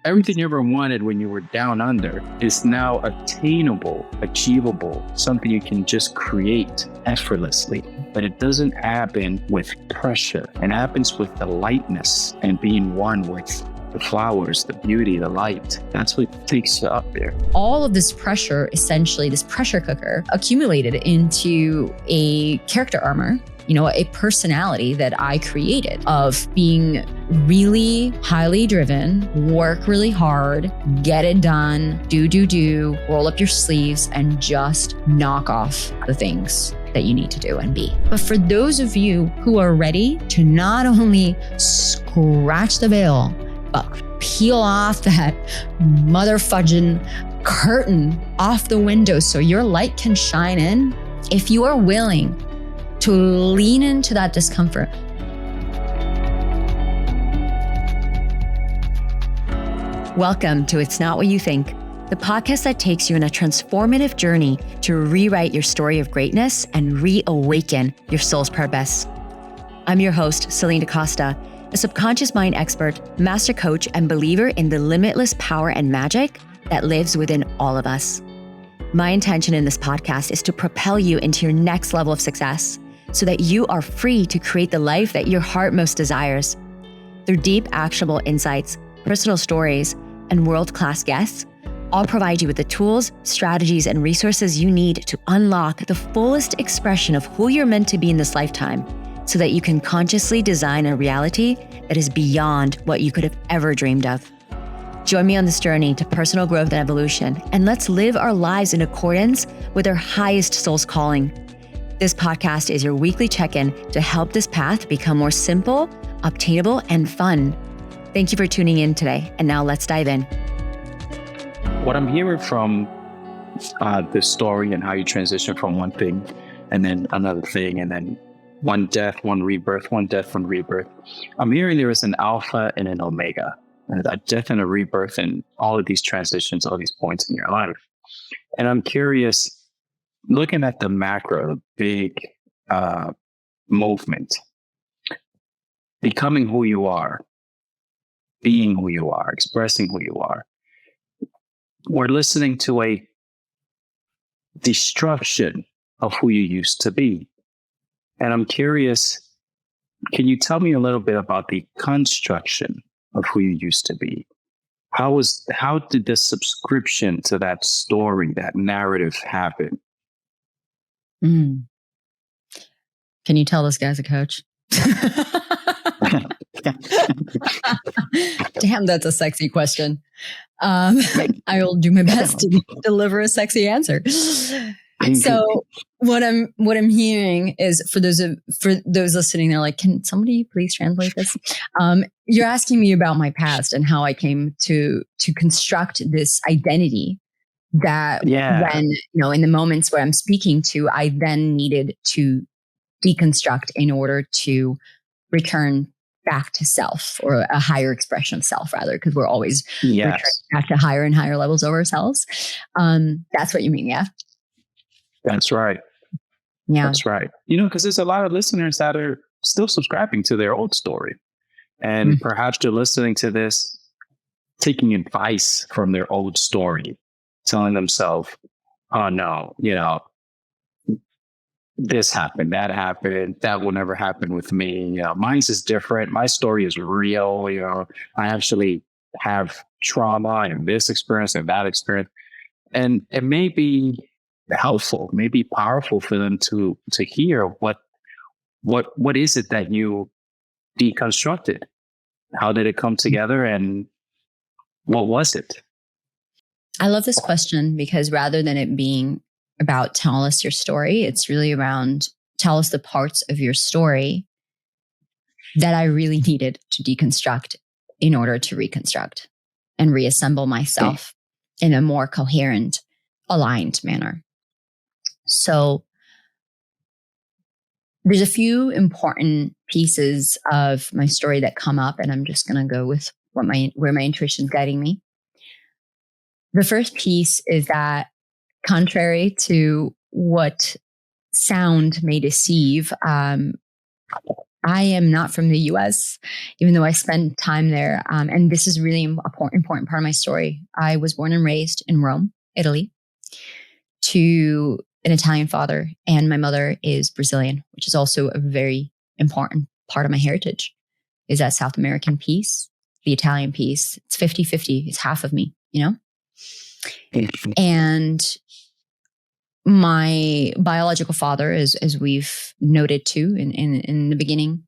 everything you ever wanted when you were down under is now attainable, achievable, something you can just create effortlessly. But it doesn't happen with pressure. It happens with the lightness and being one with the flowers, the beauty, the light. That's what takes you up there. All of this pressure, essentially this pressure cooker, accumulated into a character armor, a personality that I created of being really highly driven, work really hard, get it done, do, roll up your sleeves and just knock off the things that you need to do and be. But for those of you who are ready to not only scratch the veil, but peel off that motherfudging curtain off the window so your light can shine in, if you are willing to lean into that discomfort. Welcome to It's Not What You Think, the podcast that takes you on a transformative journey to rewrite your story of greatness and reawaken your soul's purpose. I'm your host, Celinne Da Costa, a subconscious mind expert, master coach, and believer in the limitless power and magic that lives within all of us. My intention in this podcast is to propel you into your next level of success so that you are free to create the life that your heart most desires. Through deep, actionable insights, personal stories, and world-class guests, I'll provide you with the tools, strategies, and resources you need to unlock the fullest expression of who you're meant to be in this lifetime so that you can consciously design a reality that is beyond what you could have ever dreamed of. Join me on this journey to personal growth and evolution, and let's live our lives in accordance with our highest soul's calling. This podcast is your weekly check-in to help this path become more simple, obtainable, and fun. Thank you for tuning in today, and now let's dive in. What I'm hearing from this story and how you transition from one thing and then another thing and then one death, one rebirth, one death, one rebirth. I'm hearing there is an alpha and an omega, a death and a rebirth and all of these transitions, all these points in your life. And I'm curious, looking at the macro, the big movement, becoming who you are, being who you are, expressing who you are. We're listening to a destruction of who you used to be. And I'm curious, can you tell me a little bit about the construction of who you used to be? How did the subscription to that story, that narrative happen? Can you tell this guy's a coach? Damn, that's a sexy question. I will do my best to deliver a sexy answer. So what I'm hearing is for those listening, they're like, can somebody please translate this? You're asking me about my past and how I came to construct this identity that when, in the moments where I'm speaking to, I then needed to deconstruct in order to return back to self, or a higher expression of self, rather, because we're always returning back to higher and higher levels of ourselves. That's what you mean, yeah? That's right. Yeah. That's right. Because there's a lot of listeners that are still subscribing to their old story. And perhaps they're listening to this, taking advice from their old story, telling themselves, oh no, this happened, that will never happen with me. Mine's is different. My story is real. I actually have trauma and this experience and that experience. And it may be helpful, may be powerful for them to hear what is it that you deconstructed? How did it come together? And what was it? I love this question because rather than it being about tell us your story, it's really around tell us the parts of your story that I really needed to deconstruct in order to reconstruct and reassemble myself in a more coherent, aligned manner. So there's a few important pieces of my story that come up, and I'm just going to go with where my intuition is guiding me. The first piece is that, contrary to what sound may deceive, I I am not from the US, even though I spent time there. And this is really important part of my story. I was born and raised in Rome, Italy, to an Italian father, and my mother is Brazilian, which is also a very important part of my heritage, is that South American piece, the Italian piece. It's 50-50. It's half of me, And my biological father, as we've noted too in the beginning,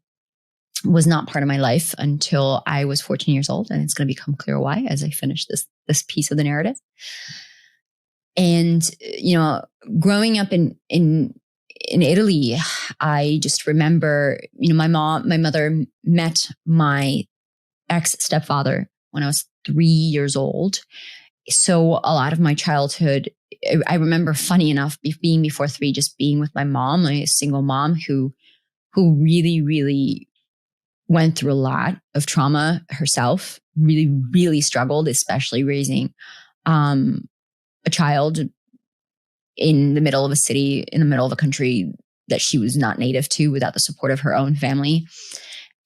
was not part of my life until I was 14 years old. And it's going to become clear why as I finish this piece of the narrative. And, growing up in Italy, I just remember, my mother met my ex-stepfather when I was 3 years old. So a lot of my childhood, I remember, funny enough, being before 3, just being with my mom, a single mom who really, really went through a lot of trauma herself, really, really struggled, especially raising a child in the middle of a city, in the middle of a country that she was not native to, without the support of her own family.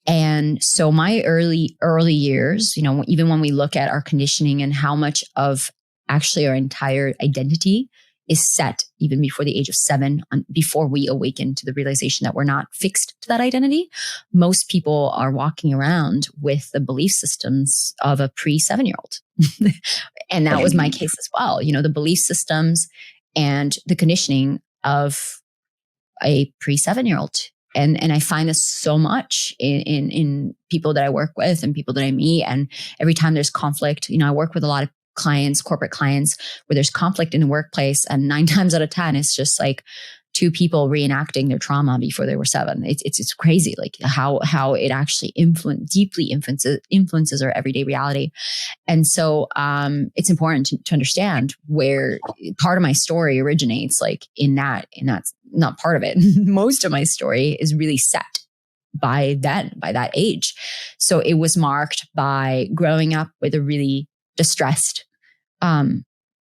And so my early years, even when we look at our conditioning and how much of actually our entire identity is set even before the age of 7, before we awaken to the realization that we're not fixed to that identity, most people are walking around with the belief systems of a pre-7-year-old. And that was my case as well. The belief systems and the conditioning of a pre-7-year-old. And I find this so much in people that I work with and people that I meet. And every time there's conflict, I work with a lot of clients, corporate clients, where there's conflict in the workplace, and 9 times out of 10, it's just like 2 people reenacting their trauma before they were 7. It's crazy, like how it actually deeply influences our everyday reality. And so it's important to understand where part of my story originates, like in that not part of it. Most of my story is really set by that age. So it was marked by growing up with a really distressed,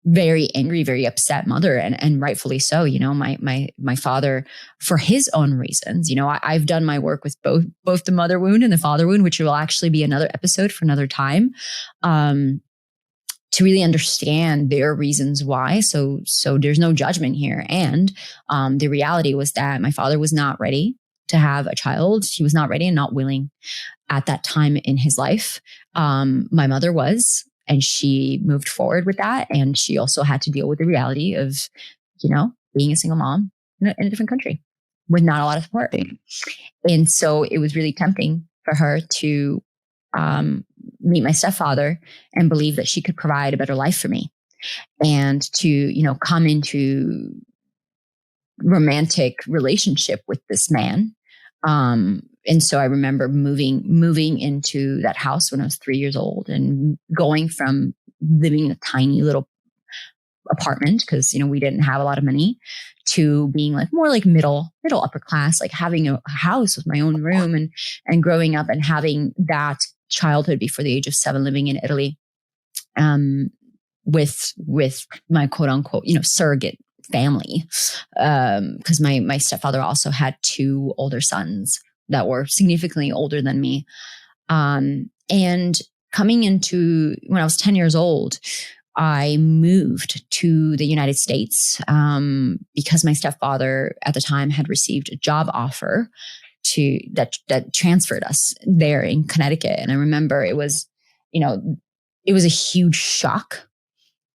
very angry, very upset mother, and rightfully so. My father, for his own reasons, I've done my work with both the mother wound and the father wound, which will actually be another episode for another time, to really understand their reasons why. So there's no judgment here. And the reality was that my father was not ready to have a child. He was not ready and not willing at that time in his life. My mother was. And she moved forward with that. And she also had to deal with the reality of, being a single mom in a different country with not a lot of support. And so it was really tempting for her to meet my stepfather and believe that she could provide a better life for me, and to, come into romantic relationship with this man. And so I remember moving into that house when I was 3 years old, and going from living in a tiny little apartment, because, we didn't have a lot of money, to being like more like middle upper class, like having a house with my own room, and growing up and having that childhood before the age of 7, living in Italy, with my quote unquote, surrogate family. Because my stepfather also had 2 older sons that were significantly older than me. And coming into, when I was 10 years old, I moved to the United States because my stepfather at the time had received a job offer that transferred us there in Connecticut. And I remember it was a huge shock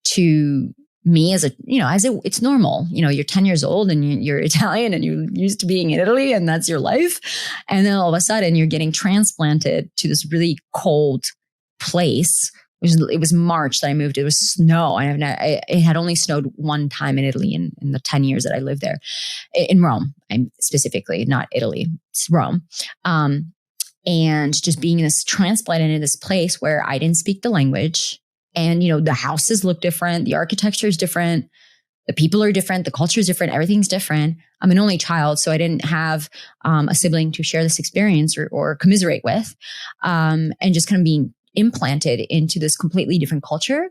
to me it's normal. You're 10 years old and you're Italian and you're used to being in Italy and that's your life. And then all of a sudden you're getting transplanted to this really cold place. It was March that I moved. It was snow. It had only snowed 1 time in Italy in the 10 years that I lived there, in Rome. I'm specifically, not Italy, it's Rome. And just being transplanted into this place where I didn't speak the language. And, the houses look different. The architecture is different. The people are different. The culture is different. Everything's different. I'm an only child, so I didn't have a sibling to share this experience or commiserate with. And just kind of being implanted into this completely different culture.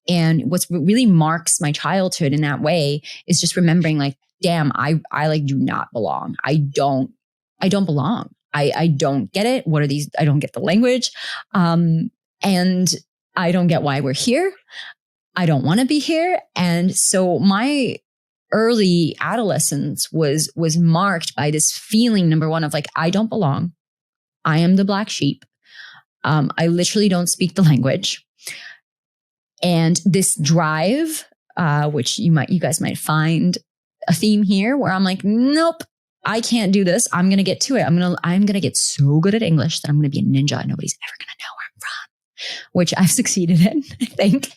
And what really marks my childhood in that way is just remembering, like, damn, I like do not belong. I don't belong. I don't get it. What are these? I don't get the language. And I don't get why we're here. I don't want to be here. And so my early adolescence was marked by this feeling, number one, of like, I don't belong. I am the black sheep. I literally don't speak the language. And this drive, which you guys might find a theme here, where I'm like, nope, I can't do this. I'm going to get to it. I'm going to get so good at English that I'm going to be a ninja and nobody's ever going to know where I'm from, which I've succeeded in, I think.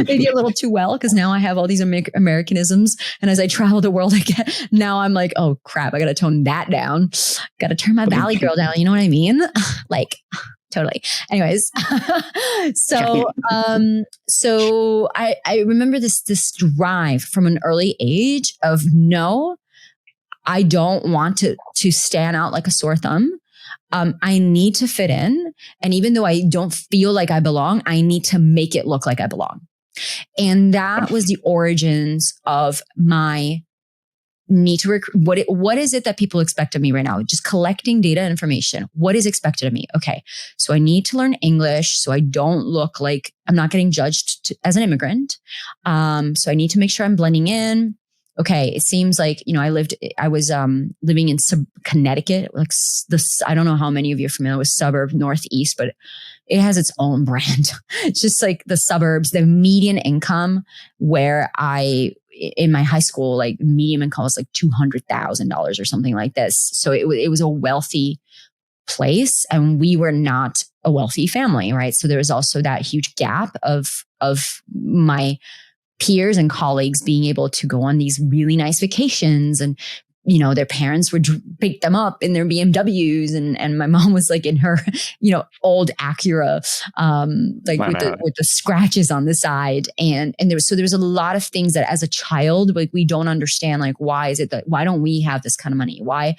Maybe a little too well, because now I have all these Americanisms. And as I travel the world, now I'm like, oh crap, I got to tone that down. Got to turn my Valley girl down. You know what I mean? Like, totally. Anyways, so I remember this drive from an early age of, no, I don't want to stand out like a sore thumb. I need to fit in. And even though I don't feel like I belong, I need to make it look like I belong. And that was the origins of my need to what is it that people expect of me right now? Just collecting data and information. What is expected of me? Okay. So I need to learn English so I don't look like I'm not getting judged as an immigrant. So I need to make sure I'm blending in. Okay. It seems like, I was living in Connecticut, like this, I don't know how many of you are familiar with suburb Northeast, but it has its own brand. It's just like the suburbs, the median income where in my high school, like medium income was like $200,000 or something like this. So it was a wealthy place, and we were not a wealthy family, right? So there was also that huge gap of my peers and colleagues being able to go on these really nice vacations, and their parents would pick them up in their BMWs, and my mom was like in her old Acura, with the scratches on the side, and there was a lot of things that as a child, like, we don't understand, like, why don't we have this kind of money? Why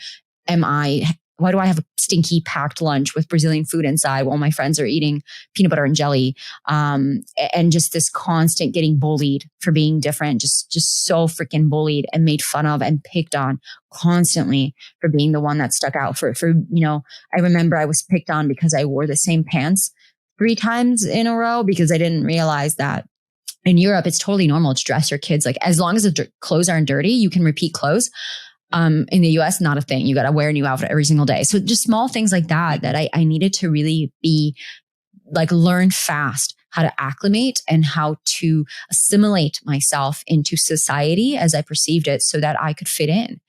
do I have a stinky packed lunch with Brazilian food inside while my friends are eating peanut butter and jelly? And just this constant getting bullied for being different, just so freaking bullied and made fun of and picked on constantly for being the one that stuck out I remember I was picked on because I wore the same pants 3 times in a row, because I didn't realize that in Europe, it's totally normal to dress your kids. Like, as long as the clothes aren't dirty, you can repeat clothes. In the US, not a thing. You got to wear a new outfit every single day. So just small things like that I needed to really be like, learn fast how to acclimate and how to assimilate myself into society as I perceived it, so that I could fit in.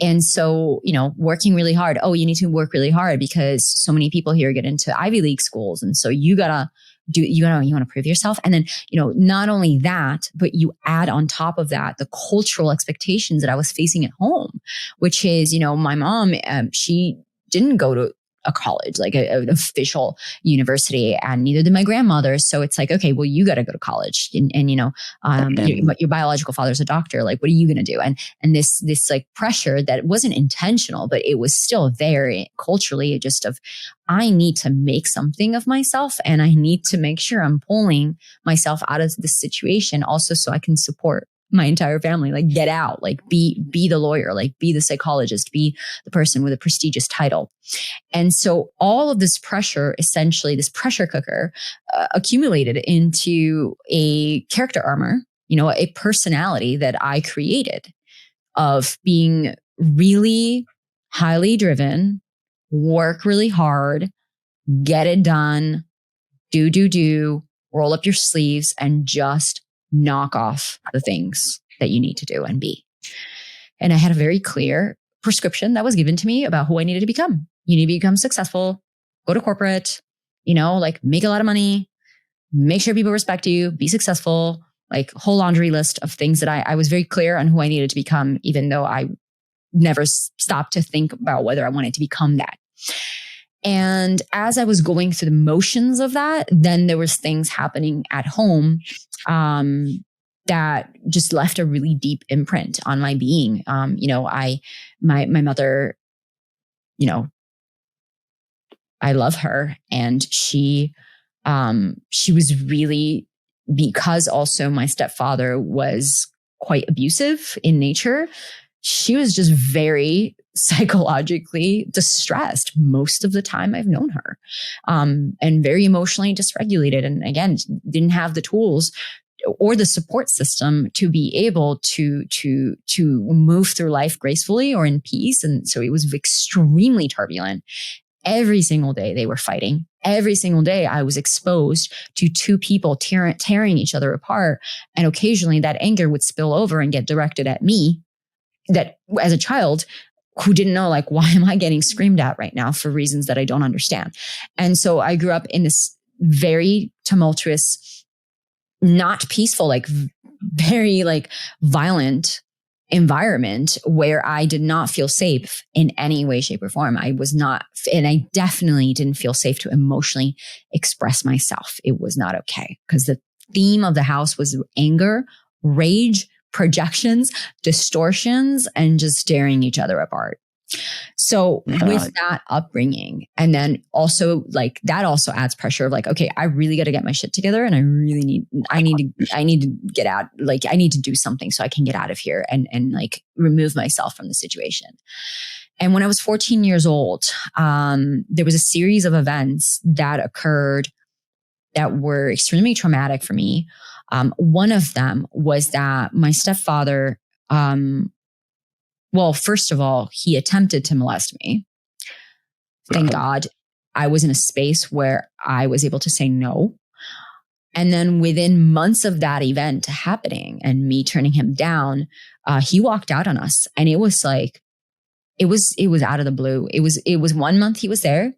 And so, working really hard. Oh, you need to work really hard because so many people here get into Ivy League schools. And so you want to prove yourself. And then, not only that, but you add on top of that the cultural expectations that I was facing at home, which is, my mom, she didn't go to a college, like an official university, and neither did my grandmother. So it's like, okay, well, you got to go to college, and your biological father's a doctor. Like, what are you going to do? And this like pressure that wasn't intentional, but it was still there culturally, just of, I need to make something of myself, and I need to make sure I'm pulling myself out of this situation also so I can support my entire family. Like, get out, like be the lawyer, like be the psychologist, be the person with a prestigious title. And so all of this pressure, essentially this pressure cooker, accumulated into a character armor, a personality that I created of being really highly driven, work really hard, get it done, do, roll up your sleeves, and just knock off the things that you need to do and be. And I had a very clear prescription that was given to me about who I needed to become. You need to become successful, go to corporate, like make a lot of money, make sure people respect you, be successful, like whole laundry list of things that I was very clear on who I needed to become, even though I never stopped to think about whether I wanted to become that. And as I was going through the motions of that, then there was things happening at home that just left a really deep imprint on my being. My mother, I love her, and she was really, because also my stepfather was quite abusive in nature, she was just very psychologically distressed most of the time I've known her, and very emotionally dysregulated. And again, didn't have the tools or the support system to be able to move through life gracefully or in peace. And so it was extremely turbulent. Every single day they were fighting. Every single day I was exposed to two people tearing each other apart. And occasionally that anger would spill over and get directed at me, that as a child who didn't know, like, why am I getting screamed at right now for reasons that I don't understand? And so I grew up in this very tumultuous, not peaceful, like very like violent environment where I did not feel safe in any way, shape, or form. I was not, and I definitely didn't feel safe to emotionally express myself. It was not okay, because the theme of the house was anger, rage, projections, distortions, and just staring each other apart. So with that upbringing, and then also like that also adds pressure of like, okay, I really got to get my shit together, and I need to get out. Like I need to do something so I can get out of here and like remove myself from the situation. And when I was 14 years old, there was a series of events that occurred that were extremely traumatic for me. One of them was that my stepfather, well, first of all, he attempted to molest me. Thank God I was in a space where I was able to say no. And then within months of that event happening and me turning him down, he walked out on us. And it was like, it was out of the blue. It was 1 month he was there.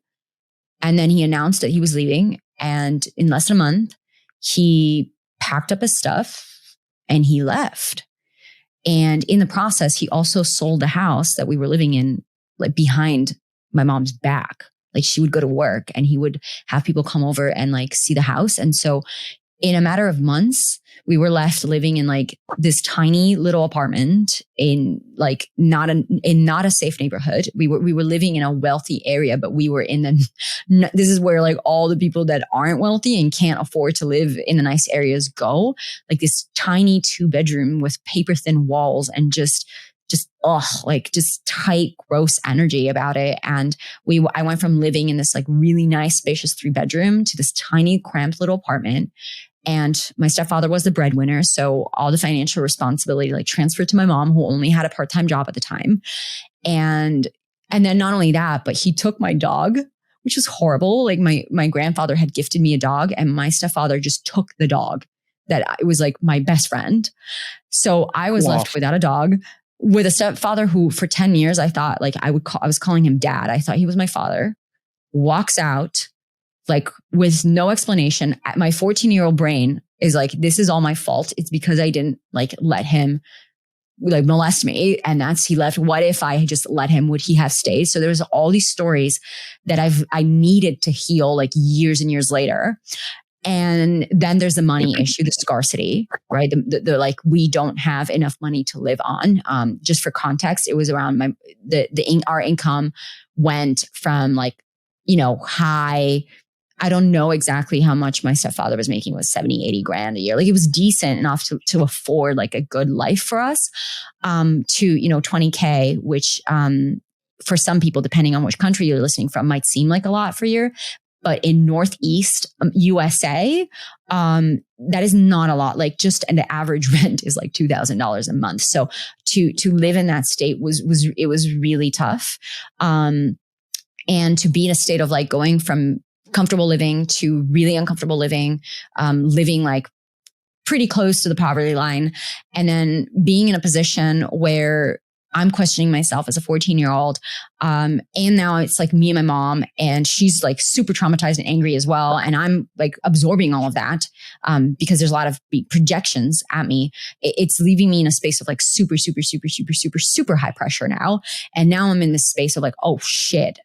And then he announced that he was leaving. And in less than a month, he packed up his stuff and he left. And in the process, he also sold the house that we were living in, like behind my mom's back. Like she would go to work and he would have people come over and like see the house. And so in a matter of months, we were left living in like this tiny little apartment in like not a safe neighborhood. We were living in a wealthy area, but we were in this is where like all the people that aren't wealthy and can't afford to live in the nice areas go. Like this tiny 2-bedroom with paper thin walls and just tight, gross energy about it. And I went from living in this like really nice, spacious 3-bedroom to this tiny, cramped little apartment. And my stepfather was the breadwinner. So all the financial responsibility like transferred to my mom, who only had a part-time job at the time. And then not only that, but he took my dog, which was horrible. Like my grandfather had gifted me a dog, and my stepfather just took the dog it was like my best friend. So I was left without a dog, with a stepfather who for 10 years, I thought like I was calling him dad. I thought he was my father. Walks out like with no explanation. My 14-year-old brain is like, this is all my fault. It's because I didn't like let him like molest me. And he left. What if I had just let him? Would he have stayed? So there's all these stories that I needed to heal like years and years later. And then there's the money issue, the scarcity, right? The like, we don't have enough money to live on. Just for context, it was around our income went from like, high. I don't know exactly how much my stepfather was making. It was 70, 80 grand a year. Like it was decent enough to afford like a good life for us, to, 20K, which, for some people, depending on which country you're listening from, might seem like a lot for a year. But in Northeast USA, that is not a lot. Like just, and the average rent is like $2,000 a month. So to live in that state was really tough. And to be in a state of like going from comfortable living to really uncomfortable living, living like pretty close to the poverty line, and then being in a position where I'm questioning myself as a 14-year-old. And now it's like me and my mom, and she's like super traumatized and angry as well. And I'm like absorbing all of that, because there's a lot of projections at me. It's leaving me in a space of like super, super, super, super, super, super high pressure now. And now I'm in this space of like, oh shit,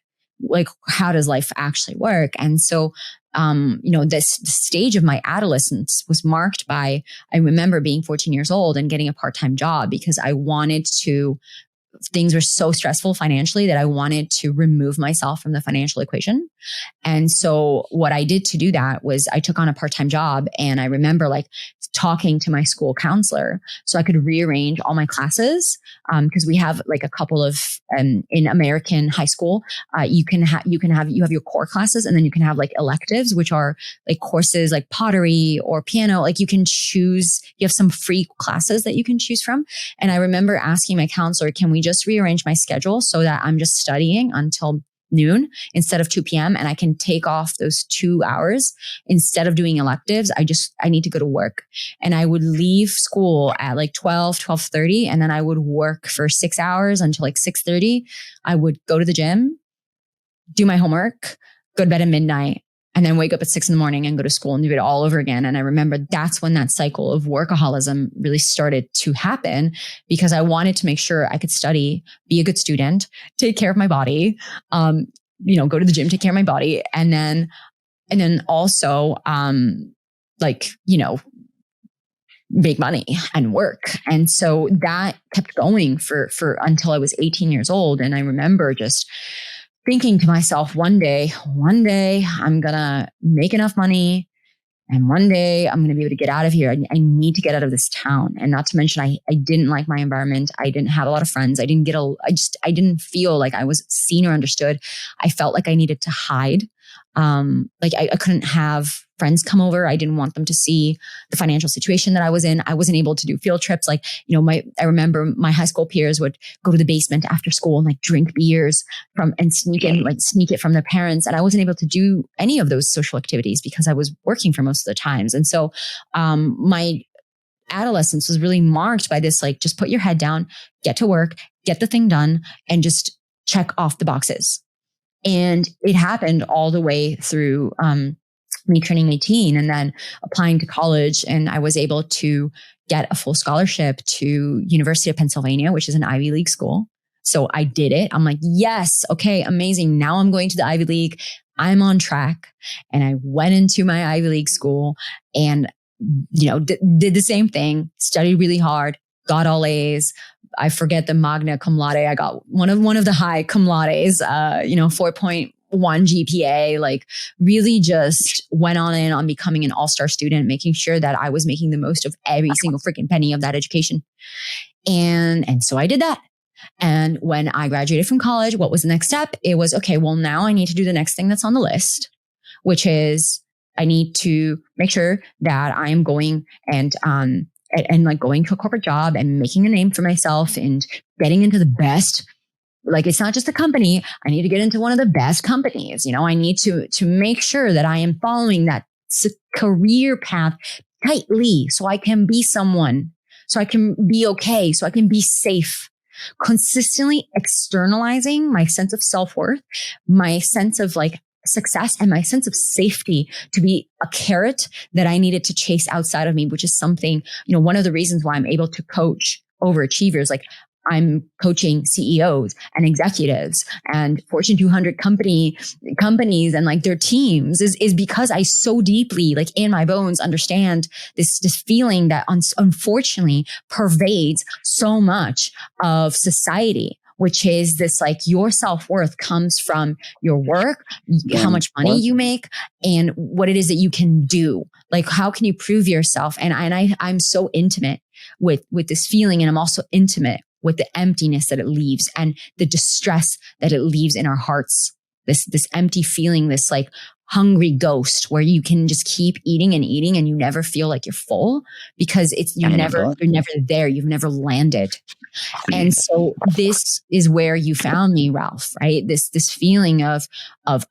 like how does life actually work? And so, this stage of my adolescence was marked by, I remember being 14 years old and getting a part-time job because I wanted to things were so stressful financially that I wanted to remove myself from the financial equation. And so what I did to do that was I took on a part-time job, and I remember like talking to my school counselor so I could rearrange all my classes. Because we have like a couple of, in American high school, you have your core classes, and then you can have like electives, which are like courses like pottery or piano. Like you can choose, you have some free classes that you can choose from. And I remember asking my counselor, can we just rearrange my schedule so that I'm just studying until noon instead of 2 p.m. and I can take off those 2 hours instead of doing electives. I need to go to work. And I would leave school at like 12:30, and then I would work for 6 hours until like 6:30. I would go to the gym, do my homework, go to bed at midnight, and then wake up at 6 a.m. and go to school and do it all over again. And I remember that's when that cycle of workaholism really started to happen, because I wanted to make sure I could study, be a good student, take care of my body, go to the gym, take care of my body. And then also, make money and work. And so that kept going for until I was 18 years old. And I remember just thinking to myself, one day I'm going to make enough money, and one day I'm going to be able to get out of here. I need to get out of this town. And not to mention, I didn't like my environment. I didn't have a lot of friends. I didn't feel like I was seen or understood. I felt like I needed to hide. I couldn't have friends come over. I didn't want them to see the financial situation that I was in. I wasn't able to do field trips. I remember my high school peers would go to the basement after school and like drink beers and sneak it from their parents. And I wasn't able to do any of those social activities because I was working for most of the times. And so, my adolescence was really marked by this, like, just put your head down, get to work, get the thing done, and just check off the boxes. And it happened all the way through me turning 18 and then applying to college. And I was able to get a full scholarship to University of Pennsylvania, which is an Ivy League school. So I did it. I'm like, yes, okay, amazing. Now I'm going to the Ivy League. I'm on track. And I went into my Ivy League school and, did the same thing, studied really hard, got all A's. I forget the magna cum laude. I got one of the high cum laudes, 4.1 GPA, like really just went on becoming an all-star student, making sure that I was making the most of every single freaking penny of that education. And so I did that. And when I graduated from college, what was the next step? It was, okay, well, now I need to do the next thing that's on the list, which is I need to make sure that I am going and like going to a corporate job and making a name for myself and getting into the best. Like, it's not just a company. I need to get into one of the best companies. I need to make sure that I am following that career path tightly so I can be someone, so I can be okay, so I can be safe. Consistently externalizing my sense of self-worth, my sense of like success, and my sense of safety to be a carrot that I needed to chase outside of me, which is something, one of the reasons why I'm able to coach overachievers. Like, I'm coaching CEOs and executives and Fortune 200 companies and like their teams is because I so deeply, like in my bones, understand this feeling that unfortunately pervades so much of society, which is this, like, your self-worth comes from your work, how much money you make, and what it is that you can do. Like, how can you prove yourself? And I'm so intimate with this feeling, and I'm also intimate with the emptiness that it leaves and the distress that it leaves in our hearts. This empty feeling, this like hungry ghost where you can just keep eating and eating and you never feel like you're full because you're never there. You've never landed. And so this is where you found me, Ralph, right? This feeling of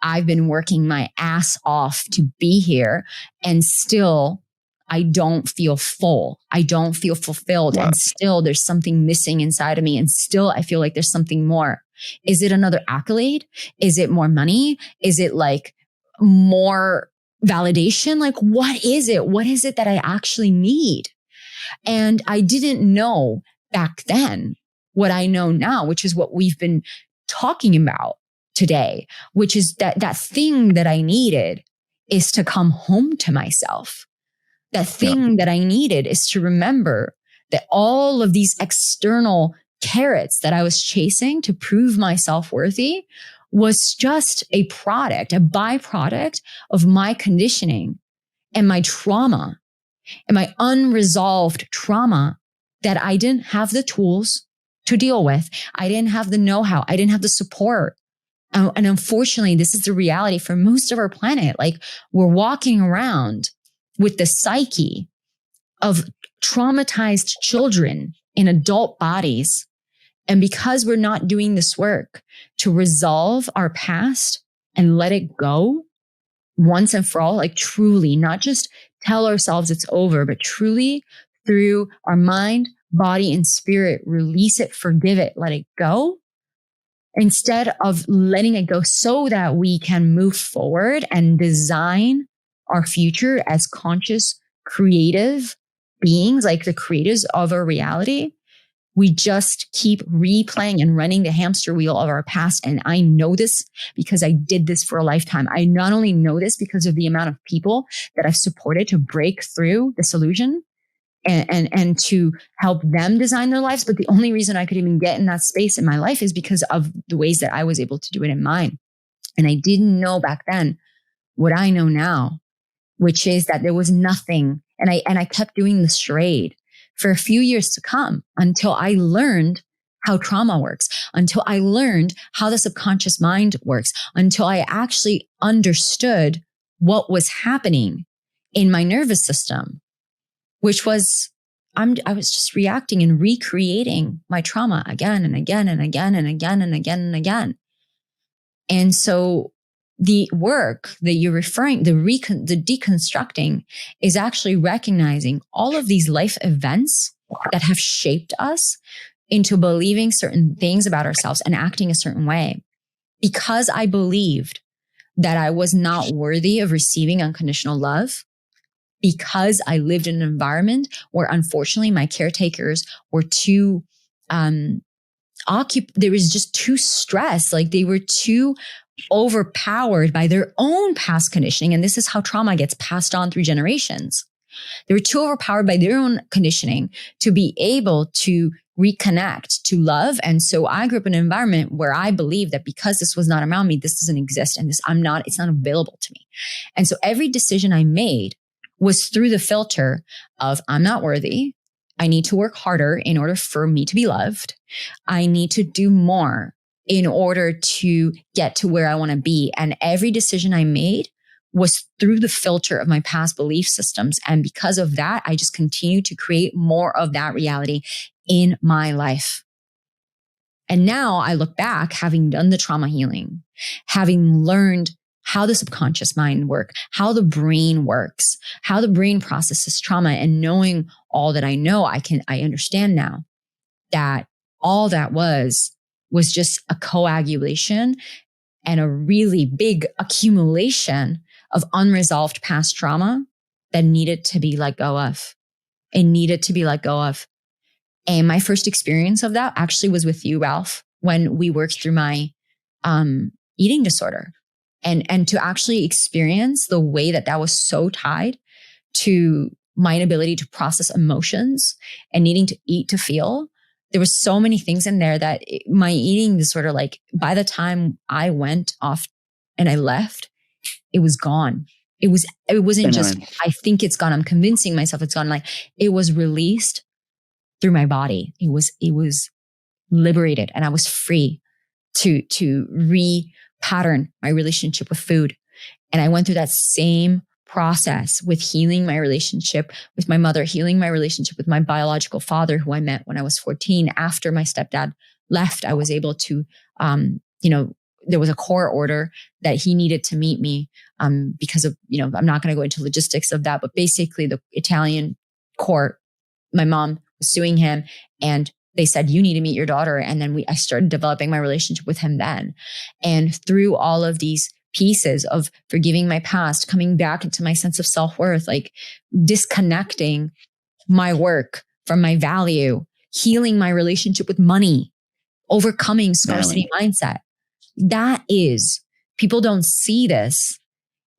I've been working my ass off to be here, and still I don't feel full. I don't feel fulfilled. Wow. And still there's something missing inside of me. And still I feel like there's something more. Is it another accolade? Is it more money? Is it like more validation? Like, what is it? What is it that I actually need? And I didn't know back then what I know now, which is what we've been talking about today, which is that thing that I needed is to come home to myself. That thing that I needed is to remember that all of these external carrots that I was chasing to prove myself worthy was just a byproduct of my conditioning and my trauma and my unresolved trauma that I didn't have the tools to deal with. I didn't have the know-how. I didn't have the support. And unfortunately, this is the reality for most of our planet. Like, we're walking around with the psyche of traumatized children in adult bodies. And because we're not doing this work to resolve our past and let it go once and for all, like truly, not just tell ourselves it's over, but truly through our mind, body, and spirit, release it, forgive it, let it go, instead of letting it go so that we can move forward and design our future as conscious, creative beings, like the creators of our reality. We just keep replaying and running the hamster wheel of our past. And I know this because I did this for a lifetime. I not only know this because of the amount of people that I've supported to break through this illusion and to help them design their lives, but the only reason I could even get in that space in my life is because of the ways that I was able to do it in mine. And I didn't know back then what I know now, which is that there was nothing. And I kept doing the charade for a few years to come until I learned how trauma works, until I learned how the subconscious mind works, until I actually understood what was happening in my nervous system, which was I was just reacting and recreating my trauma again and again and again and again and again and again. And so the work that you're referring, the deconstructing, is actually recognizing all of these life events that have shaped us into believing certain things about ourselves and acting a certain way. Because I believed that I was not worthy of receiving unconditional love, because I lived in an environment where unfortunately my caretakers were too there was just too stressed, like they were too overpowered by their own past conditioning. And this is how trauma gets passed on through generations. They were too overpowered by their own conditioning to be able to reconnect to love. And so I grew up in an environment where I believed that because this was not around me, this doesn't exist, and it's not available to me. And so every decision I made was through the filter of, I'm not worthy. I need to work harder in order for me to be loved. I need to do more in order to get to where I want to be. And every decision I made was through the filter of my past belief systems. And because of that, I just continue to create more of that reality in my life. And now I look back, having done the trauma healing, having learned how the subconscious mind works, how the brain works, how the brain processes trauma, and knowing all that I know, I understand now that all that was just a coagulation and a really big accumulation of unresolved past trauma that needed to be let go of. It needed to be let go of. And my first experience of that actually was with you, Ralph, when we worked through my eating disorder. And to actually experience the way that was so tied to my inability to process emotions and needing to eat to feel. There was so many things in there that my eating disorder, like by the time I went off and I left, it was gone. It wasn't just, I think it's gone. I'm convincing myself it's gone. Like, it was released through my body. It was liberated, and I was free to repattern my relationship with food. And I went through that same process with healing my relationship with my mother, healing my relationship with my biological father, who I met when I was 14. After my stepdad left, I was able to, there was a court order that he needed to meet me because of, I'm not going to go into logistics of that, but basically the Italian court, my mom was suing him, and they said, you need to meet your daughter. And then I started developing my relationship with him then. And through all of these pieces of forgiving my past, coming back into my sense of self-worth, like disconnecting my work from my value, healing my relationship with money, overcoming scarcity mindset. That is, people don't see this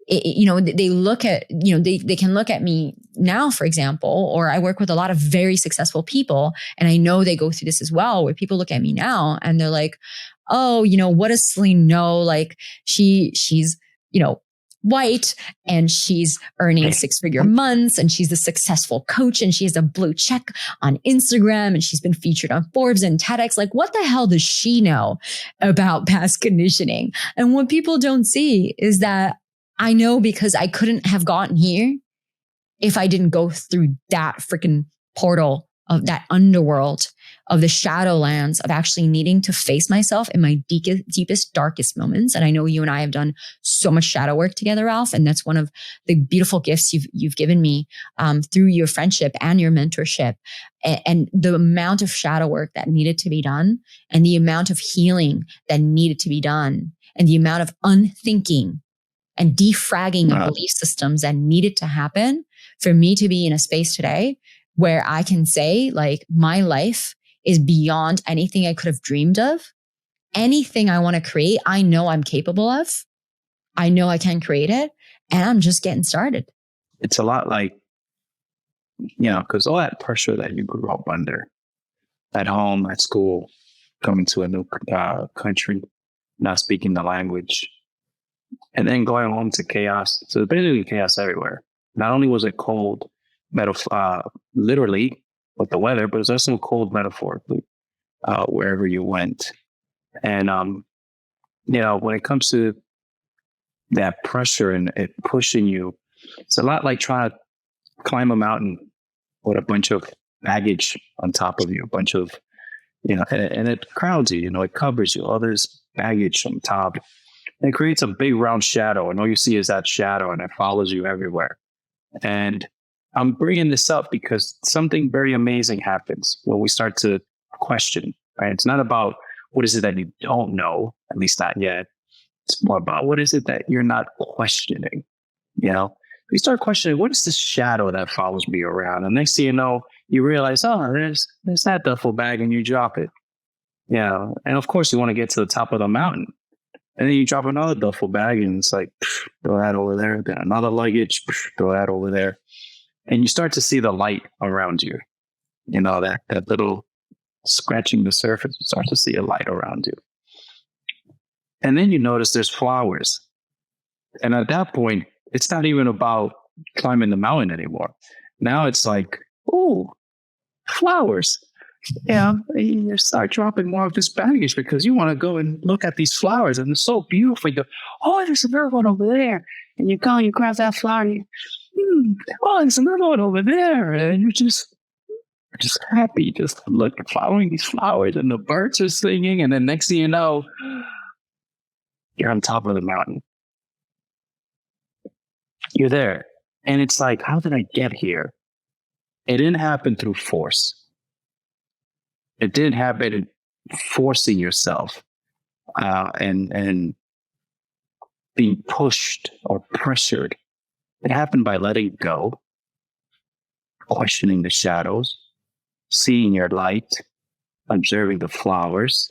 they look at, they can look at me now, for example, or I work with a lot of very successful people, and I know they go through this as well, where people look at me now and they're like, oh, what does Celinne know? Like she's, white, and she's earning 6-figure months, and she's a successful coach, and she has a blue check on Instagram, and she's been featured on Forbes and TEDx. Like, what the hell does she know about past conditioning? And what people don't see is that I know, because I couldn't have gotten here if I didn't go through that freaking portal of that underworld of the shadowlands of actually needing to face myself in my deepest, darkest moments. And I know you and I have done so much shadow work together, Ralph. And that's one of the beautiful gifts you've given me through your friendship and your mentorship, and the amount of shadow work that needed to be done, and the amount of healing that needed to be done, and the amount of unthinking and defragging of belief systems that needed to happen for me to be in a space today where I can say, like, my life is beyond anything I could have dreamed of. Anything I want to create, I know I'm capable of. I know I can create it, and I'm just getting started. It's a lot like, because all that pressure that you grew up under at home, at school, coming to a new country, not speaking the language, and then going home to chaos. So basically chaos everywhere. Not only was it cold, literally with the weather, but it was also cold metaphorically wherever you went. And, when it comes to that pressure and it pushing you, it's a lot like trying to climb a mountain with a bunch of baggage on top of you, a bunch of, and it crowds you, it covers you. All this baggage on top. And it creates a big round shadow, and all you see is that shadow, and it follows you everywhere. And I'm bringing this up because something very amazing happens when we start to question, right? It's not about what is it that you don't know, at least not yet. It's more about what is it that you're not questioning, We start questioning, what is this shadow that follows me around? And next thing you know, you realize, oh, there's that duffel bag, and you drop it. And of course you want to get to the top of the mountain. And then you drop another duffel bag, and it's like, throw that over there. Then another luggage, throw that over there. And you start to see the light around you. That little scratching the surface, you start to see a light around you. And then you notice there's flowers. And at that point, it's not even about climbing the mountain anymore. Now it's like, ooh, flowers. You start dropping more of this baggage because you want to go and look at these flowers, and they're so beautiful. You go, oh, there's another one over there. And you go and you grab that flower, and oh, there's another one over there. And you're just happy, just following these flowers, and the birds are singing. And then next thing you know, you're on top of the mountain. You're there. And it's like, how did I get here? It didn't happen through force. It didn't happen forcing yourself and being pushed or pressured. It happened by letting go, questioning the shadows, seeing your light, observing the flowers.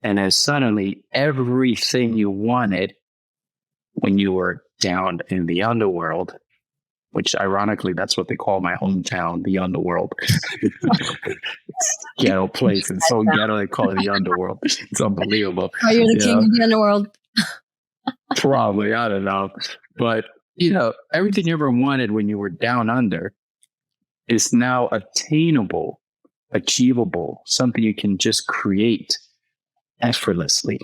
And as suddenly everything you wanted when you were down in the underworld, which ironically, that's what they call my hometown, the underworld. Ghetto place. It's so ghetto, they call it the underworld. It's unbelievable. Oh, you're the king of the underworld. Probably, I don't know. But, everything you ever wanted when you were down under is now attainable, achievable, something you can just create effortlessly.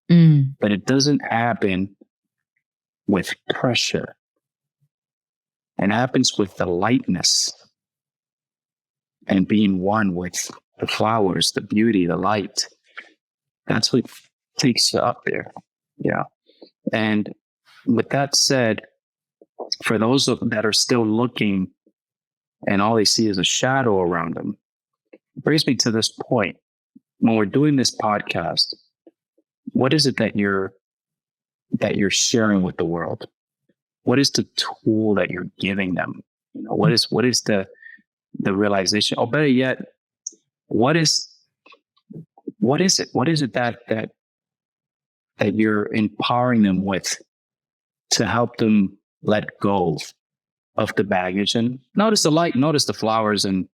But it doesn't happen with pressure. It happens with the lightness and being one with the flowers, the beauty, the light. That's what takes you up there. Yeah. And with that said, for those that are still looking and all they see is a shadow around them, it brings me to this point. When we're doing this podcast, what is it that you're sharing with the world? What is the tool that you're giving them? What is the realization? Or better yet, what is it? What is it that you're empowering them with to help them let go of the baggage and notice the light, notice the flowers, and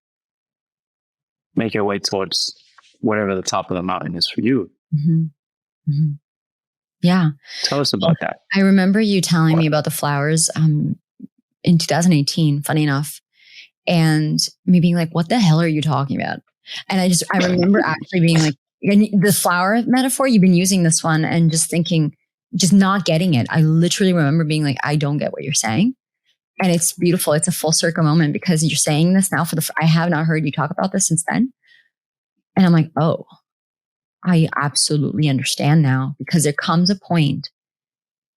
make your way towards whatever the top of the mountain is for you. Mm-hmm. Mm-hmm. Yeah. Tell us about that. I remember you telling me about the flowers in 2018, funny enough, and me being like, what the hell are you talking about? And I remember actually being like, the flower metaphor, you've been using this one and just thinking, just not getting it. I literally remember being like, I don't get what you're saying. And it's beautiful. It's a full circle moment because you're saying this now I have not heard you talk about this since then. And I'm like, oh, I absolutely understand now, because there comes a point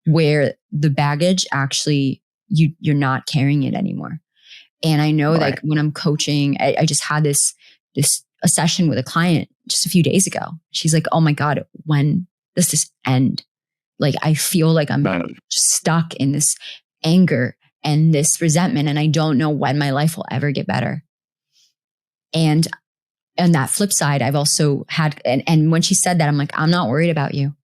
where the baggage actually, you're not carrying it anymore. And I know, like, when I'm coaching, I just had a session with a client just a few days ago. She's like, oh my God, when does this end? Like, I feel like I'm just stuck in this anger and this resentment, and I don't know when my life will ever get better. And on that flip side, I've also had, and when she said that, I'm like, I'm not worried about you,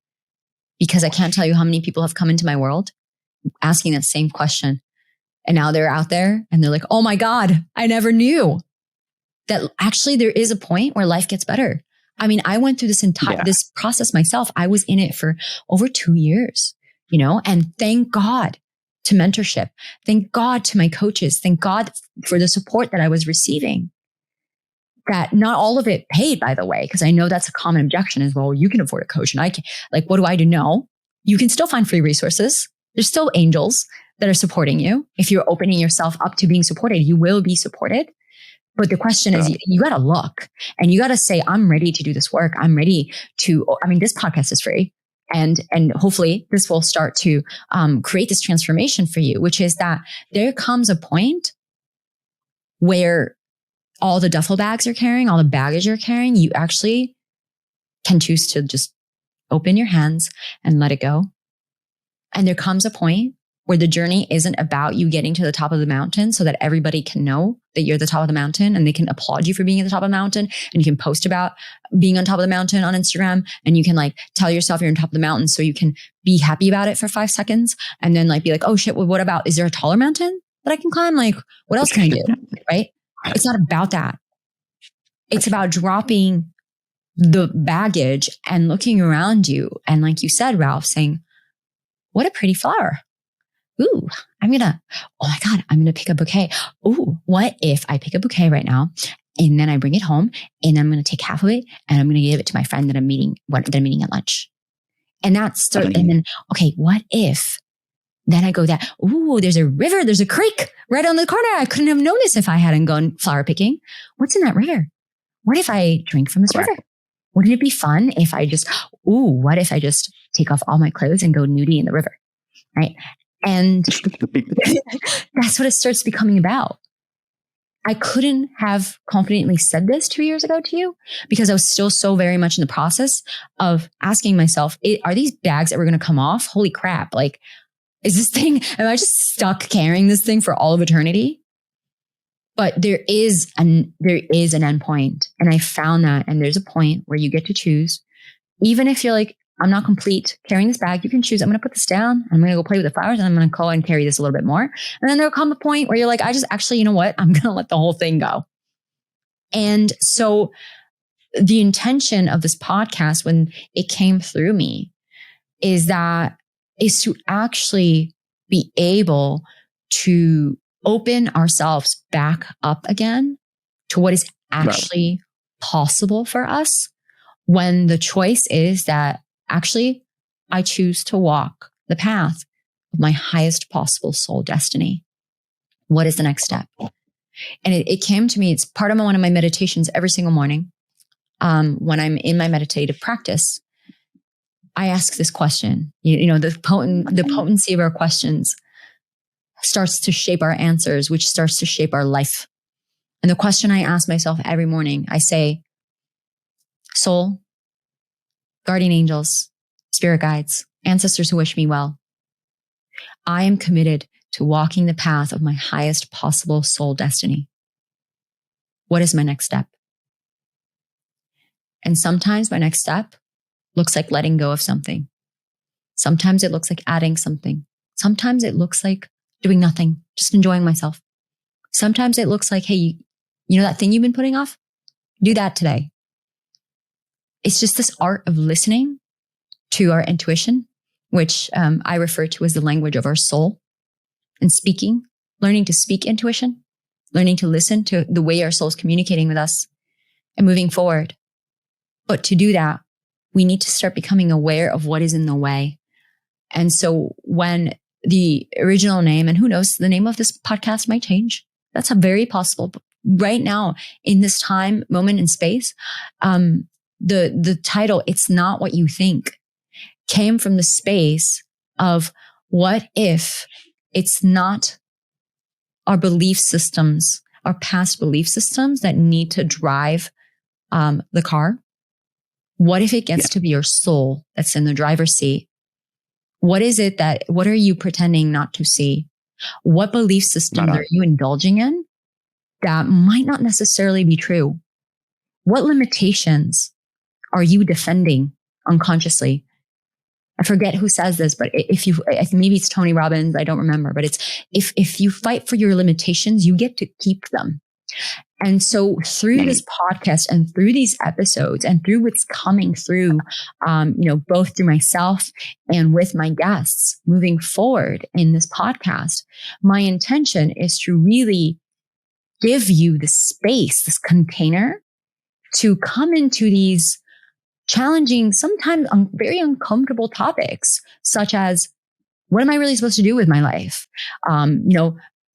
because I can't tell you how many people have come into my world asking that same question. And now they're out there and they're like, oh my God, I never knew that actually there is a point where life gets better. I mean, I went through this process myself. I was in it for over 2 years, and thank God to mentorship. Thank God to my coaches. Thank God for the support that I was receiving. That not all of it paid, by the way, because I know that's a common objection as well. You can afford a coach and I can, like, what do I do? No, you can still find free resources. There's still angels that are supporting you. If you're opening yourself up to being supported, you will be supported. But the question is, you got to look and you got to say, I'm ready to do this work. I'm ready to, this podcast is free. And hopefully this will start to create this transformation for you, which is that there comes a point where all the duffel bags you're carrying, all the baggage you're carrying, you actually can choose to just open your hands and let it go. And there comes a point where the journey isn't about you getting to the top of the mountain so that everybody can know that you're the top of the mountain and they can applaud you for being at the top of the mountain. And you can post about being on top of the mountain on Instagram, and you can like tell yourself you're on top of the mountain so you can be happy about it for 5 seconds. And then like be like, oh shit, well, what about, is there a taller mountain that I can climb? Like, what else can I do? Right? It's not about that. It's about dropping the baggage and looking around you. And like you said, Ralph, saying, what a pretty flower. Ooh, oh my God, I'm going to pick a bouquet. Ooh, what if I pick a bouquet right now and then I bring it home and I'm going to take half of it and I'm going to give it to my friend that I'm meeting at lunch. And and then, okay, what if then I go that, ooh, there's a river, there's a creek right on the corner. I couldn't have known this if I hadn't gone flower picking. What's in that river? What if I drink from this river? Wouldn't it be fun if what if I just take off all my clothes and go nudie in the river? Right. And that's what it starts becoming about. I couldn't have confidently said this 2 years ago to you because I was still so very much in the process of asking myself, are these bags ever going to come off? Holy crap. Like, am I just stuck carrying this thing for all of eternity? But there is an end point. And I found that, and there's a point where you get to choose, even if you're like, I'm not complete carrying this bag, you can choose, I'm going to put this down. I'm going to go play with the flowers and I'm going to go and carry this a little bit more. And then there'll come a point where you're like, you know what? I'm going to let the whole thing go. And so the intention of this podcast, when it came through me, is to actually be able to open ourselves back up again to what is actually possible for us, when the choice is that actually I choose to walk the path of my highest possible soul destiny. What is the next step? And it came to me, it's part of one of my meditations every single morning. When I'm in my meditative practice, I ask this question. The potency of our questions starts to shape our answers, which starts to shape our life. And the question I ask myself every morning, I say, soul, guardian angels, spirit guides, ancestors who wish me well, I am committed to walking the path of my highest possible soul destiny. What is my next step? And sometimes my next step looks like letting go of something. Sometimes it looks like adding something. Sometimes it looks like doing nothing, just enjoying myself. Sometimes it looks like, hey, you know that thing you've been putting off? Do that today. It's just this art of listening to our intuition, which I refer to as the language of our soul, and speaking, learning to speak intuition, learning to listen to the way our soul is communicating with us and moving forward. But to do that, we need to start becoming aware of what is in the way. And so when the original name, and who knows, the name of this podcast might change. That's very possible. But right now, in this time, moment, and space, the title, It's Not What You Think, came from the space of what if it's not our belief systems, our past belief systems that need to drive the car? What if it gets to be your soul that's in the driver's seat? What are you pretending not to see? What belief systems are you indulging in that might not necessarily be true? What limitations are you defending unconsciously? I forget who says this, but maybe it's Tony Robbins, I don't remember, but it's, if you fight for your limitations, you get to keep them. And so through this podcast and through these episodes and through what's coming through, both through myself and with my guests moving forward in this podcast, my intention is to really give you the space, this container to come into these challenging, sometimes very uncomfortable topics, such as, what am I really supposed to do with my life?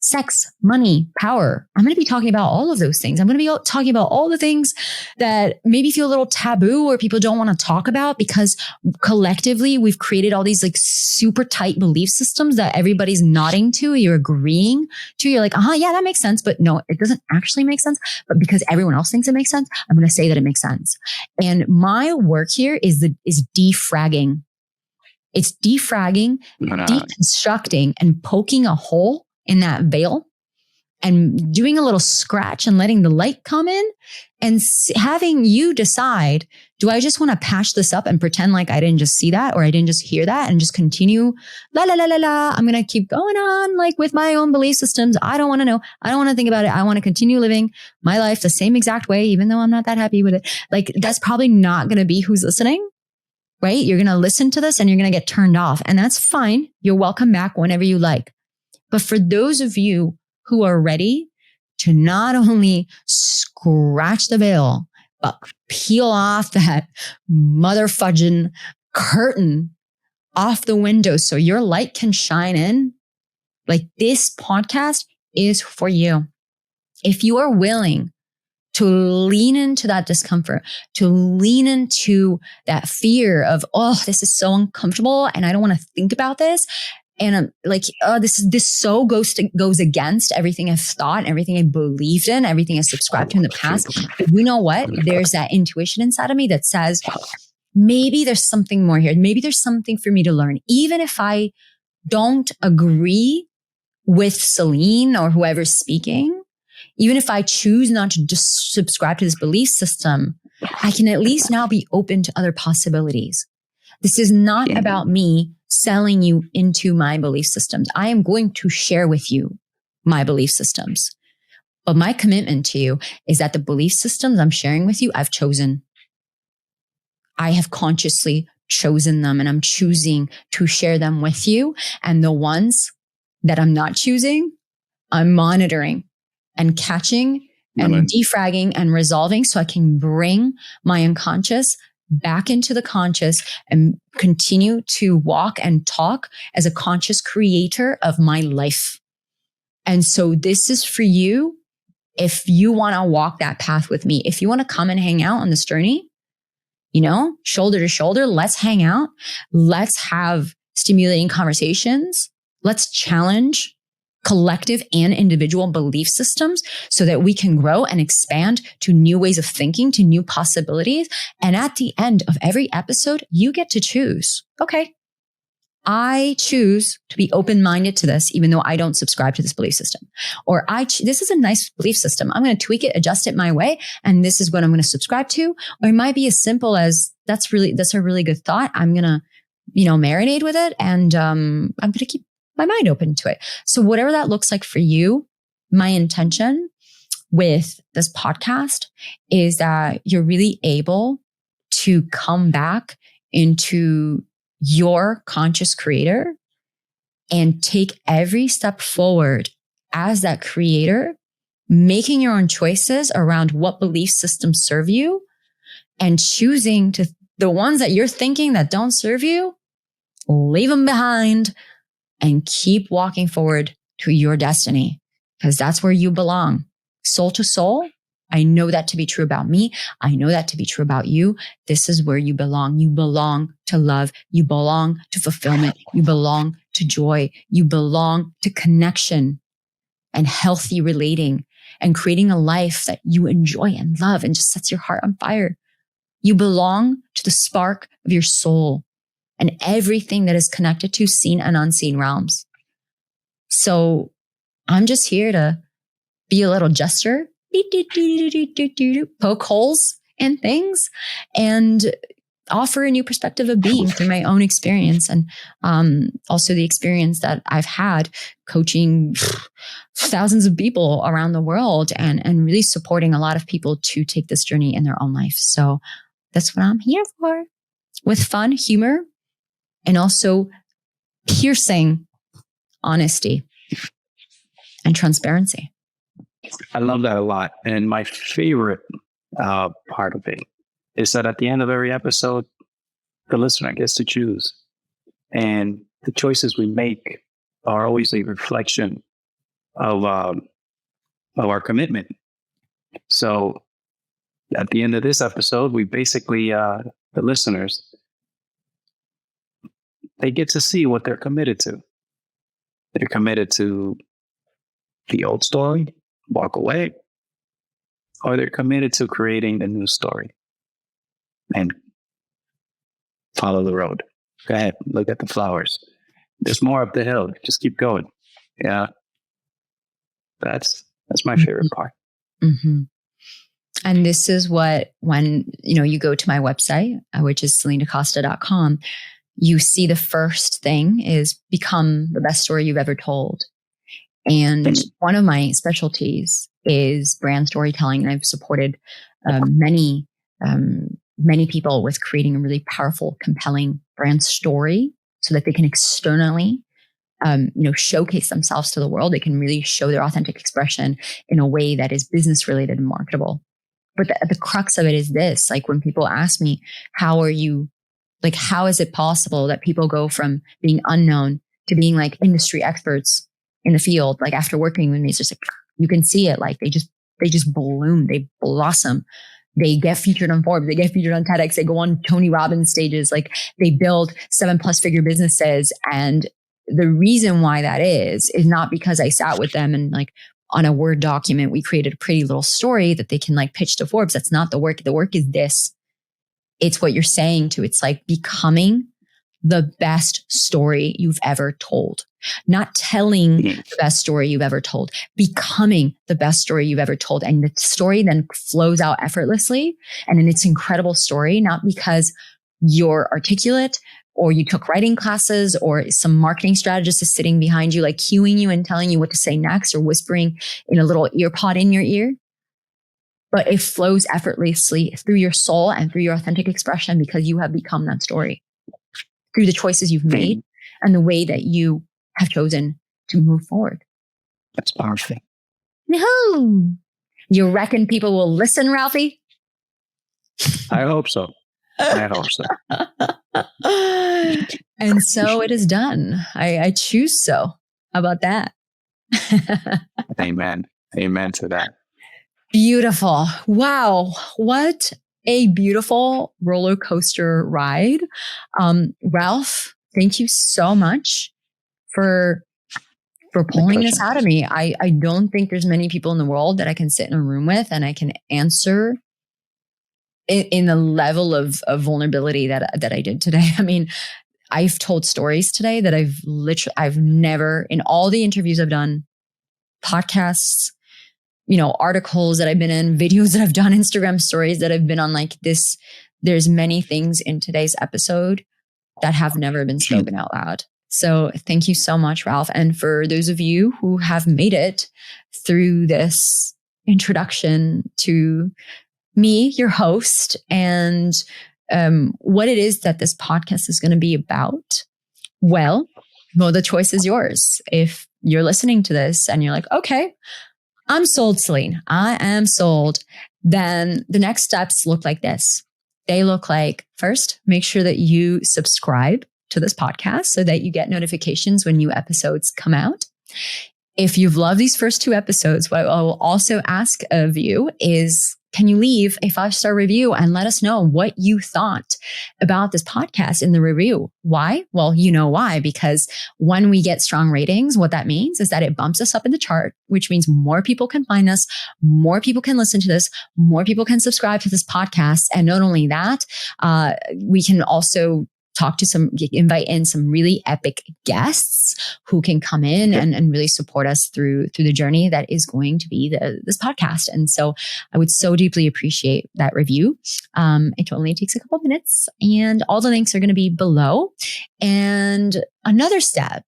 Sex, money, power. I'm going to be talking about all of those things. I'm going to be talking about all the things that maybe feel a little taboo or people don't want to talk about, because collectively we've created all these like super tight belief systems that everybody's nodding to, you're agreeing to, you're like, yeah, that makes sense. But no, it doesn't actually make sense. But because everyone else thinks it makes sense, I'm going to say that it makes sense. And my work here is defragging. It's defragging, deconstructing, and poking a hole in that veil and doing a little scratch and letting the light come in and having you decide, do I just want to patch this up and pretend like I didn't just see that or I didn't just hear that and just continue I'm going to keep going on like with my own belief systems. I don't want to know. I don't want to think about it. I want to continue living my life the same exact way, even though I'm not that happy with it. Like, that's probably not going to be who's listening, right? You're going to listen to this and you're going to get turned off, and that's fine. You're welcome back whenever you like. But for those of you who are ready to not only scratch the veil, but peel off that motherfudging curtain off the window so your light can shine in, like, this podcast is for you. If you are willing to lean into that discomfort, to lean into that fear of, this is so uncomfortable and I don't want to think about this. And I'm like, this so goes against everything I've thought, everything I believed in, everything I subscribed to in the past. But you know what? There's that intuition inside of me that says, maybe there's something more here. Maybe there's something for me to learn. Even if I don't agree with Celinne or whoever's speaking, even if I choose not to just subscribe to this belief system, I can at least now be open to other possibilities. This is not about me selling you into my belief systems. I am going to share with you my belief systems. But my commitment to you is that the belief systems I'm sharing with you, I've chosen. I have consciously chosen them, and I'm choosing to share them with you. And the ones that I'm not choosing, I'm monitoring and catching and defragging and resolving so I can bring my unconscious back into the conscious and continue to walk and talk as a conscious creator of my life. And so this is for you. If you want to walk that path with me, if you want to come and hang out on this journey, shoulder to shoulder, let's hang out. Let's have stimulating conversations. Let's challenge collective and individual belief systems so that we can grow and expand to new ways of thinking, to new possibilities. And at the end of every episode, you get to choose. Okay, I choose to be open-minded to this, even though I don't subscribe to this belief system. Or this is a nice belief system. I'm going to tweak it, adjust it my way, and this is what I'm going to subscribe to. Or it might be as simple as, that's a really good thought. I'm going to, marinate with it, and I'm going to keep my mind open to it. So whatever that looks like for you, my intention with this podcast is that you're really able to come back into your conscious creator and take every step forward as that creator, making your own choices around what belief systems serve you and choosing to the ones that you're thinking that don't serve you, leave them behind and keep walking forward to your destiny, because that's where you belong. Soul to soul, I know that to be true about me. I know that to be true about you. This is where you belong. You belong to love. You belong to fulfillment. You belong to joy. You belong to connection and healthy relating and creating a life that you enjoy and love and just sets your heart on fire. You belong to the spark of your soul and everything that is connected to seen and unseen realms. So I'm just here to be a little jester, poke holes in things, and offer a new perspective of being through my own experience. And also the experience that I've had coaching thousands of people around the world and really supporting a lot of people to take this journey in their own life. So that's what I'm here for, with fun, humor, and also piercing honesty and transparency. I love that a lot. And my favorite part of it is that at the end of every episode, the listener gets to choose. And the choices we make are always a reflection of our commitment. So at the end of this episode, we basically, the listeners, they get to see what they're committed to. They're committed to the old story, walk away, or they're committed to creating a new story and follow the road. Go ahead, look at the flowers. There's more up the hill. Just keep going. Yeah. That's my favorite part. Mm-hmm. And this is what, when, you go to my website, which is CelinneDaCosta.com, you see the first thing is become the best story you've ever told. And one of my specialties is brand storytelling. And I've supported many people with creating a really powerful, compelling brand story so that they can externally, showcase themselves to the world. They can really show their authentic expression in a way that is business related and marketable. But the crux of it is this, like when people ask me, how is it possible that people go from being unknown to being like industry experts in the field? Like after working with me, it's just like, you can see it. Like they just bloom, they blossom. They get featured on Forbes, they get featured on TEDx, they go on Tony Robbins stages, like they build 7+ figure businesses. And the reason why that is not because I sat with them and like on a Word document, we created a pretty little story that they can like pitch to Forbes. That's not the work. The work is this. It's what you're saying to, it's like becoming the best story you've ever told, not telling the best story you've ever told, becoming the best story you've ever told. And the story then flows out effortlessly. And then it's an incredible story, not because you're articulate or you took writing classes or some marketing strategist is sitting behind you, like cueing you and telling you what to say next or whispering in a little ear pod in your ear. But it flows effortlessly through your soul and through your authentic expression because you have become that story through the choices you've made and the way that you have chosen to move forward. That's powerful. No. You reckon people will listen, Ralphie? I hope so. I hope so. And so it is done. I choose so. How about that? Amen. Amen to that. Beautiful. Wow. What a beautiful roller coaster ride. Ralph, thank you so much for pulling this out of me. I don't think there's many people in the world that I can sit in a room with and I can answer in the level of vulnerability that I did today. I mean, I've told stories today that I've never, in all the interviews I've done, podcasts, articles that I've been in, videos that I've done, Instagram stories that I've been on, like this, there's many things in today's episode that have never been spoken out loud. So thank you so much, Ralph. And for those of you who have made it through this introduction to me, your host, and what it is that this podcast is going to be about, well, the choice is yours. If you're listening to this and you're like, okay, I'm sold, Celinne. I am sold. Then the next steps look like this. They look like, first, make sure that you subscribe to this podcast so that you get notifications when new episodes come out. If you've loved these first 2 episodes, what I will also ask of you is, can you leave a 5-star review and let us know what you thought about this podcast in the review? Why? Well, you know why, because when we get strong ratings, what that means is that it bumps us up in the chart, which means more people can find us, more people can listen to this, more people can subscribe to this podcast. And not only that, we can also invite in some really epic guests who can come in and really support us through the journey that is going to be this podcast. And so I would so deeply appreciate that review. It only takes a couple minutes, and all the links are going to be below. And another step,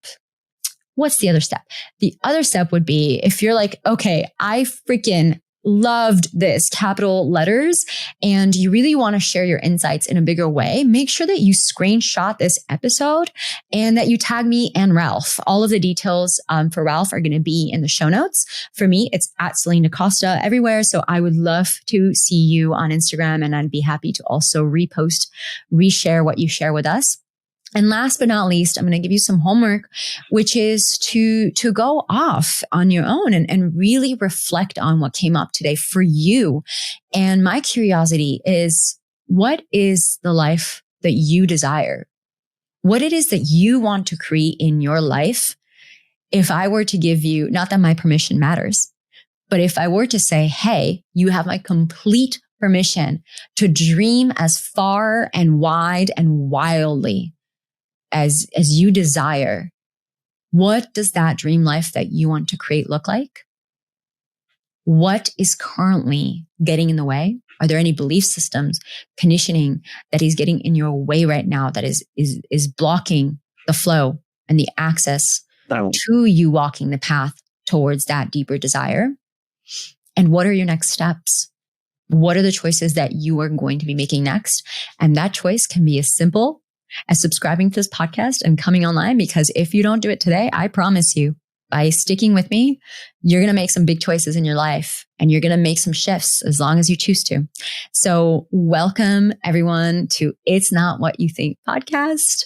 what's the other step? The other step would be if you're like, okay, I freaking loved this, capital letters, and you really want to share your insights in a bigger way, make sure that you screenshot this episode and that you tag me and Ralph. All of the details for Ralph are going to be in the show notes. For me, it's at Celinne Da Costa everywhere. So I would love to see you on Instagram, and I'd be happy to also repost, reshare what you share with us. And last but not least, I'm going to give you some homework, which is to go off on your own and really reflect on what came up today for you. And my curiosity is, what is the life that you desire? What it is that you want to create in your life? If I were to give you, not that my permission matters, but if I were to say, hey, you have my complete permission to dream as far and wide and wildly as you desire, what does that dream life that you want to create look like? What is currently getting in the way? Are there any belief systems, conditioning that is getting in your way right now that is blocking the flow and the access to you walking the path towards that deeper desire? And what are your next steps? What are the choices that you are going to be making next? And that choice can be as simple as subscribing to this podcast and coming online, because if you don't do it today, I promise you, by sticking with me, you're going to make some big choices in your life and you're going to make some shifts as long as you choose to. So welcome everyone to It's Not What You Think podcast.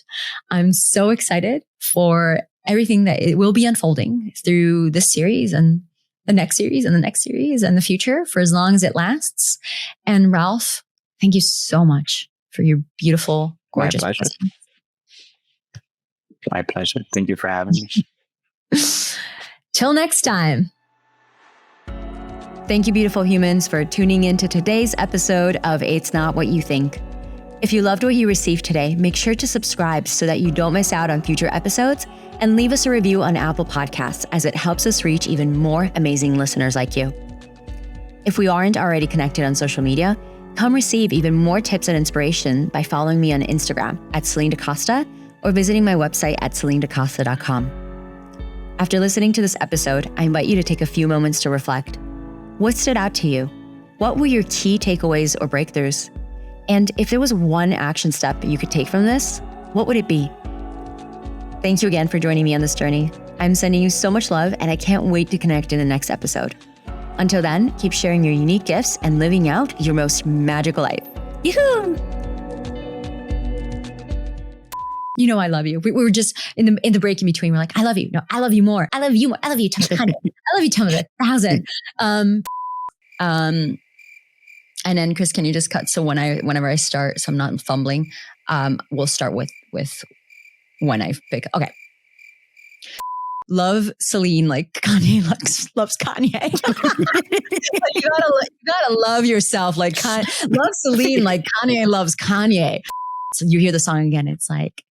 I'm so excited for everything that it will be unfolding through this series and the next series and the next series and the future for as long as it lasts. And Ralph, thank you so much for your beautiful, gorgeous presence. My pleasure. Thank you for having me. Till next time. Thank you, beautiful humans, for tuning in to today's episode of It's Not What You Think. If you loved what you received today, make sure to subscribe so that you don't miss out on future episodes, and leave us a review on Apple Podcasts, as it helps us reach even more amazing listeners like you. If we aren't already connected on social media, come receive even more tips and inspiration by following me on Instagram at Celinne Da Costa, or visiting my website at CelinneDaCosta.com. After listening to this episode, I invite you to take a few moments to reflect. What stood out to you? What were your key takeaways or breakthroughs? And if there was one action step you could take from this, what would it be? Thank you again for joining me on this journey. I'm sending you so much love, and I can't wait to connect in the next episode. Until then, keep sharing your unique gifts and living out your most magical life. Yoo-hoo! You know I love you. We were just in the break in between. We're like, I love you. No, I love you more. I love you more. I love you 100. I love you 1,000. And then Chris, can you just cut? So whenever I start, so I'm not fumbling, we'll start with when I pick. Okay. Love Celinne like Kanye loves Kanye. Like you gotta love yourself like love Celinne like Kanye loves Kanye. So you hear the song again, it's like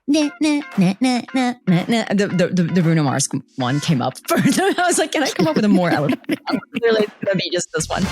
nah, nah, nah, nah, nah, nah. The Bruno Mars one came up first. I was like, can I come up with a more eloquent? Clearly it's gonna be just this one.